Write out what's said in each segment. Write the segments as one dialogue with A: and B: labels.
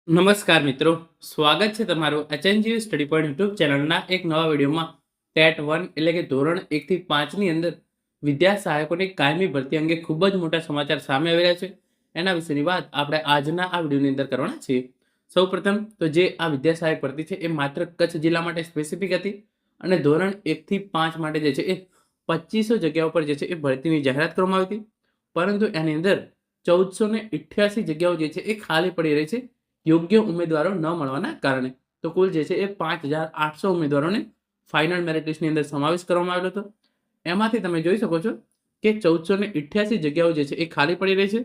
A: નમસ્કાર મિત્રો, સ્વાગત છે તમારું એચએનજીયુ સ્ટડી પોઈન્ટ યુટ્યુબ ચેનલના એક નવા વિડીયોમાં. ટેટ 1 એટલે કે ધોરણ 1 થી 5 ની અંદર વિદ્યા સહાયકોની કાયમી ભરતી અંગે ખૂબ જ મોટા સમાચાર સામે આવી રહ્યા છે. એના વિશેની વાત આપણે આજના આ વિડીયોની અંદર કરવાના છીએ. સૌપ્રથમ તો જે આ વિદ્યા સહાયક ભરતી છે એ માત્ર કચ્છ જિલ્લા માટે સ્પેસિફિક હતી અને ધોરણ 1 થી 5 માટે જે છે એ 2500 જગ્યાઓ પર જે છે એ ભરતીની જાહેરાત કરવામાં આવી હતી. પરંતુ એની અંદર 1488 જગ્યાઓ જે છે એ ખાલી પડી રહી છે યોગ્ય ઉમેદવારો ન મળવાના કારણે. તો કુલ જે છે એ 5800 ઉમેદવારોને ફાઇનલ મેરિટ લિસ્ટની અંદર સમાવેશ કરવામાં આવ્યો હતો. એમાંથી તમે જોઈ શકો છો કે 1488 જગ્યાઓ જે છે એ ખાલી પડી રહી છે.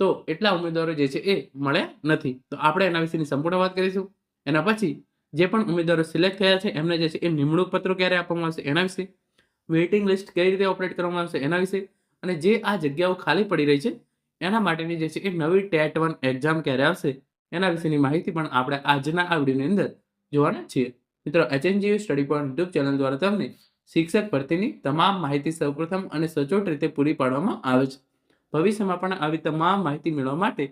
A: તો એટલા ઉમેદવારો જે છે એ મળ્યા નથી. તો આપણે એના વિશેની સંપૂર્ણ વાત કરીશું. એના પછી જે પણ ઉમેદવારો સિલેક્ટ થયા છે એમને જે છે એ નિમણૂક પત્રો ક્યારે આપવામાં આવશે એના વિશે, વેઇટિંગ લિસ્ટ કઈ રીતે ઓપરેટ કરવામાં આવશે એના વિશે, અને જે આ જગ્યાઓ ખાલી પડી રહી છે એના માટેની જે છે એ નવી ટેટ 1 એક્ઝામ ક્યારે આવશે એના વિશેની માહિતી પણ આપણે આજના આ વિડીયોની અંદર જોવાના છીએ. મિત્રો, HNGU study point YouTube channel દ્વારા તમને શિક્ષક ભરતીની તમામ માહિતી સૌપ્રથમ અને સચોટ રીતે પૂરી પાડવામાં આવે છે. ભવિષ્યમાં પણ આવી તમામ માહિતી મેળવવા માટે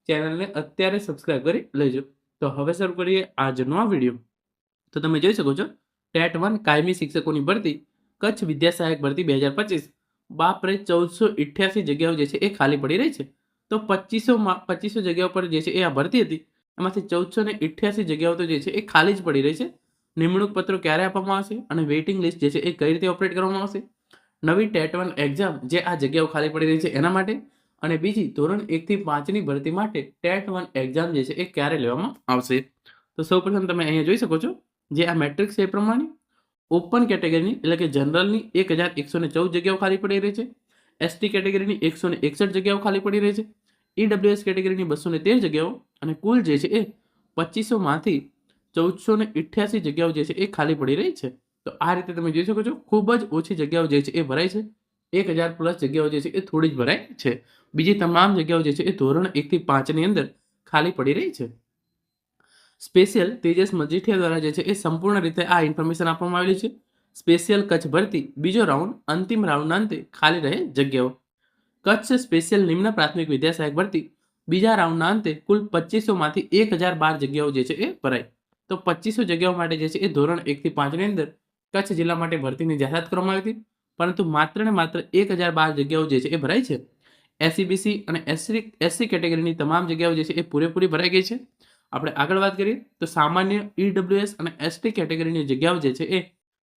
A: ચેનલને અત્યારે સબસ્ક્રાઇબ કરી લેજો. તો હવે શરૂ કરીએ આજનો આ વિડીયો. તો તમે જોઈ શકો છો ટેટ 1 કાયમી શિક્ષકોની ભરતી કચ્છ વિદ્યા સહાયક ભરતી 2025. બાપરે, 1488 જગ્યાઓ જે છે એ ખાલી પડી રહી છે. તો 2500 જગ્યાઓ પર જે છે એ આ ભરતી હતી, એમાંથી 1488 જગ્યાઓ તો જે છે એ ખાલી જ પડી રહી છે. નિમણૂક પત્રો ક્યારે આપવામાં આવશે અને વેઇટિંગ લિસ્ટ જે છે એ કઈ રીતે ઓપરેટ કરવામાં આવશે, નવી ટેટ 1 એક્ઝામ જે આ જગ્યાઓ ખાલી પડી રહી છે એના માટે, અને બીજી ધોરણ 1 થી 5 ની ભરતી માટે ટેટ 1 એક્ઝામ જે છે એ ક્યારે લેવામાં આવશે. તો સૌપ્રથમ તમે અહીંયા જોઈ શકો છો જે આ મેટ્રિક્સ છે એ પ્રમાણે ઓપન કેટેગરીની એટલે કે જનરલની 1114 જગ્યાઓ ખાલી પડી રહી છે. એસટી કેટેગરીની 161 જગ્યાઓ ખાલી પડી રહી છે. ઈડબ્લ્યુએસ કેટેગરીની 213 જગ્યાઓ, અને કુલ જે છે એ 2500 માંથી 1488 જગ્યાઓ જે છે એ ખાલી પડી રહી છે. તો આ રીતે તમે જોઈ શકો છો ખૂબ જ ઓછી જગ્યાઓ જે છે એ ભરાય છે. 1000 પ્લસ જગ્યાઓ જે છે એ થોડી જ ભરાય છે. બીજી તમામ જગ્યાઓ જે છે એ ધોરણ 1 થી 5 ની અંદર ખાલી પડી રહી છે. સ્પેશિયલ તેજસ મજીઠિયા દ્વારા જે છે એ સંપૂર્ણ રીતે આ ઇન્ફોર્મેશન આપવામાં આવેલી છે. સ્પેશિયલ કચ્છ ભરતી બીજો રાઉન્ડ, અંતિમ રાઉન્ડના અંતે ખાલી રહે જગ્યાઓ. કચ્છ સ્પેશિયલ નિમ્ન પ્રાથમિક વિદ્યા સહાયક ભરતી બીજા રાઉન્ડના અંતે કુલ 2500 માંથી 1012 જગ્યાઓ જે છે એ ભરાય. તો 2500 જગ્યાઓ માટે જે છે એ ધોરણ 1 થી 5 ની અંદર કચ્છ જિલ્લા માટે ભરતીની જાહેરાત કરવામાં આવી હતી, પરંતુ માત્ર ને માત્ર 1012 જગ્યાઓ જે છે એ ભરાય છે. એસસીબીસી અને એસસી કેટેગરીની તમામ જગ્યાઓ જે છે એ પૂરેપૂરી ભરાઈ ગઈ છે. આપણે આગળ વાત કરીએ તો સામાન્ય ઈડબ્લ્યુએસ અને એસટી કેટેગરીની જગ્યાઓ જે છે એ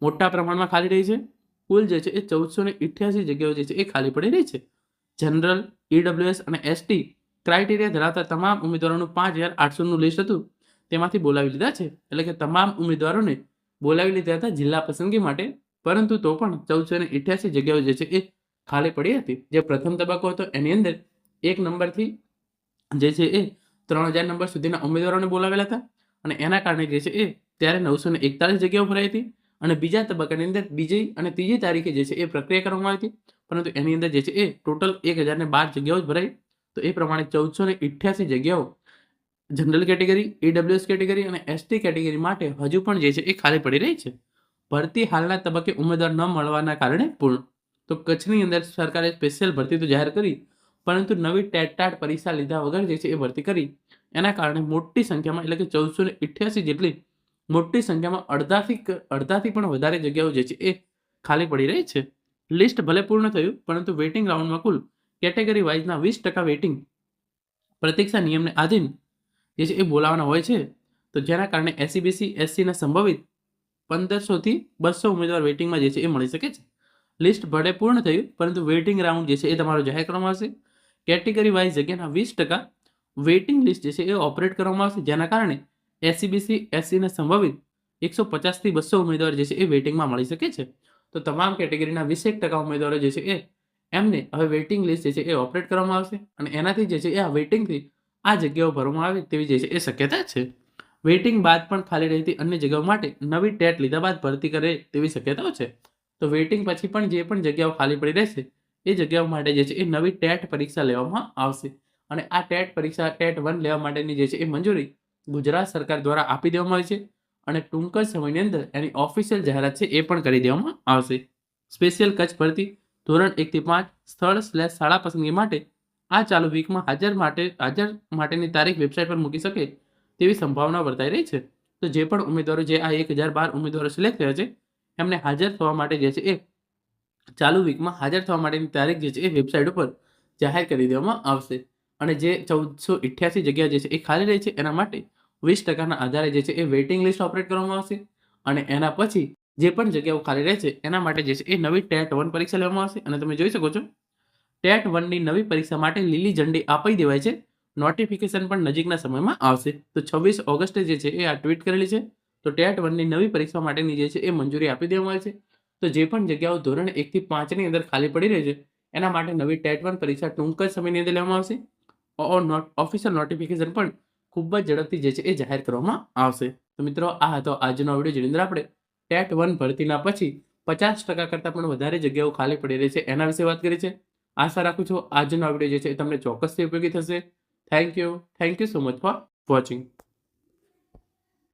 A: મોટા પ્રમાણમાં ખાલી રહી છે. કુલ જે છે એ 1488 જગ્યાઓ જે છે એ ખાલી પડી રહી છે. જનરલ, ઈડબ્લ્યુએસ અને એસટી ક્રાઇટેરિયા ધરાવતા તમામ ઉમેદવારોનું 5800નું લિસ્ટ હતું, તેમાંથી બોલાવી લીધા છે. એટલે કે તમામ ઉમેદવારોને બોલાવી લીધા હતા જિલ્લા પસંદગી માટે, પરંતુ તો પણ 1488 જગ્યાઓ જે છે એ ખાલી પડી હતી. જે પ્રથમ તબક્કો હતો એની અંદર 1 નંબરથી જે છે એ 3000 નંબર સુધીના ઉમેદવારોને બોલાવેલા હતા, અને એના કારણે જે છે એ ત્યારે 941 જગ્યાઓ ભરાઈ હતી. અને બીજા તબક્કાની અંદર બીજી અને ત્રીજી તારીખે જે છે એ પ્રક્રિયા કરવામાં આવી હતી, પરંતુ એની અંદર જે છે એ ટોટલ 1012 જગ્યાઓ જ ભરાઈ. તો એ પ્રમાણે 1488 જગ્યાઓ જનરલ કેટેગરી, ઈડબ્લ્યુએસ કેટેગરી અને એસટી કેટેગરી માટે હજુ પણ જે છે એ ખાલી પડી રહી છે. ભરતી હાલના તબક્કે ઉમેદવાર ન મળવાના કારણે પૂર્ણ. તો કચ્છની અંદર સરકારે સ્પેશિયલ ભરતી તો જાહેર કરી, પરંતુ નવી ટેટ પરીક્ષા લીધા વગર જે છે એ ભરતી કરી. એના કારણે મોટી સંખ્યામાં એટલે કે 1488 જેટલી મોટી સંખ્યામાં અડધાથી પણ વધારે જગ્યાઓ જે છે એ ખાલી પડી રહી છે. લિસ્ટ ભલે પૂર્ણ થયું, પરંતુ વેઇટિંગ રાઉન્ડમાં કુલ કેટેગરી વાઇઝના 20% વેઇટિંગ પ્રતીક્ષા નિયમને આધીન જે છે એ બોલાવવાના હોય છે. તો જેના કારણે એસસીબીસી એસસીના સંભવિત 1500 થી 200 ઉમેદવાર વેઇટિંગમાં જે છે એ મળી શકે છે. લિસ્ટ ભલે પૂર્ણ થયું, પરંતુ વેઇટિંગ રાઉન્ડ જે છે એ તમારો જાહેર કરવામાં આવશે. કેટેગરી વાઇઝ જગ્યાના 20% વેઇટિંગ લિસ્ટ જે છે એ ઓપરેટ કરવામાં આવશે, જેના કારણે એસસીબીસી એસસીના સંભવિત 150 થી 200 ઉમેદવાર જે છે એ વેઇટિંગમાં મળી શકે છે. તો તમામ કેટેગરીના 20% ઉમેદવારો જે છે એ એમને હવે વેઇટિંગ લિસ્ટ જે છે એ ઓપરેટ કરવામાં આવશે, અને એનાથી જે છે એ આ વેઇટિંગથી આ જગ્યાઓ ભરવામાં આવે તેવી જે છે એ શક્યતા છે. વેઇટિંગ બાદ પણ ખાલી રહેતી અન્ય જગ્યાઓ માટે નવી ટેટ લીધા બાદ ભરતી કરે તેવી શક્યતાઓ છે. તો વેઇટિંગ પછી પણ જે પણ જગ્યાઓ ખાલી પડી રહેશે એ જગ્યાઓ માટે જે છે એ નવી ટેટ પરીક્ષા લેવામાં આવશે. અને આ ટેટ પરીક્ષા ટેટ 1 લેવા માટેની જે છે એ મંજૂરી ગુજરાત સરકાર દ્વારા આપી દેવામાં આવી છે, અને ટૂંક જ સમયની અંદર એની ઓફિશિયલ જાહેરાત છે એ પણ કરી દેવામાં આવશે. સ્પેશિયલ કચ્છ ભરતી ધોરણ 1 થી 5 સ્થળ/શાળા પસંદગી માટે આ ચાલુ વીકમાં હાજર માટેની તારીખ વેબસાઇટ પર મૂકી શકે તેવી સંભાવના વર્તાઈ રહી છે. તો જે પણ ઉમેદવારો જે આ 1012 ઉમેદવારો સિલેક્ટ થયા છે એમને હાજર થવા માટે જે છે એ ચાલુ વીકમાં હાજર થવા માટેની તારીખ જે છે એ વેબસાઇટ ઉપર જાહેર કરી દેવામાં આવશે. અને જે 1488 જગ્યા જે છે એ ખાલી રહી છે એના માટે 20% આધારે જે છે એ વેઇટિંગ લિસ્ટ ઓપરેટ કરવામાં આવશે. અને એના પછી જે પણ જગ્યાઓ ખાલી રહે છે એના માટે જે છે એ નવી ટેટ 1 પરીક્ષા લેવામાં આવશે. અને તમે જોઈ શકો છો ટેટ 1 ની નવી પરીક્ષા માટે લીલી ઝંડી આપી દેવાય છે. નોટિફિકેશન પણ નજીકના સમયમાં આવશે. તો 26 ઓગસ્ટે જે છે એ આ ટ્વીટ કરેલી છે. તો ટેટ 1 ની નવી પરીક્ષા માટેની જે છે એ મંજૂરી આપી દેવામાં આવી છે. તો જે પણ જગ્યાઓ ધોરણ 1 થી 5 ની અંદર ખાલી પડી રહી છે એના માટે નવી ટેટ 1 પરીક્ષા ટૂંક જ સમયની અંદર લેવામાં આવશે. ઓફિશિયલ નોટિફિકેશન પણ ખૂબ જ ઝડપથી જે છે એ જાહેર કરવામાં આવશે. તો મિત્રો આ હતો આજનો વિડીયો જેની અંદર આપણે ટેટ 1 ભરતીના પછી 50% કરતાં પણ વધારે જગ્યાઓ ખાલી પડી રહી છે એના વિશે વાત કરી છે. આશા રાખું છું આજનો વિડીયો જે છે એ તમને ચોક્કસથી ઉપયોગી થશે. Thank you so much for watching.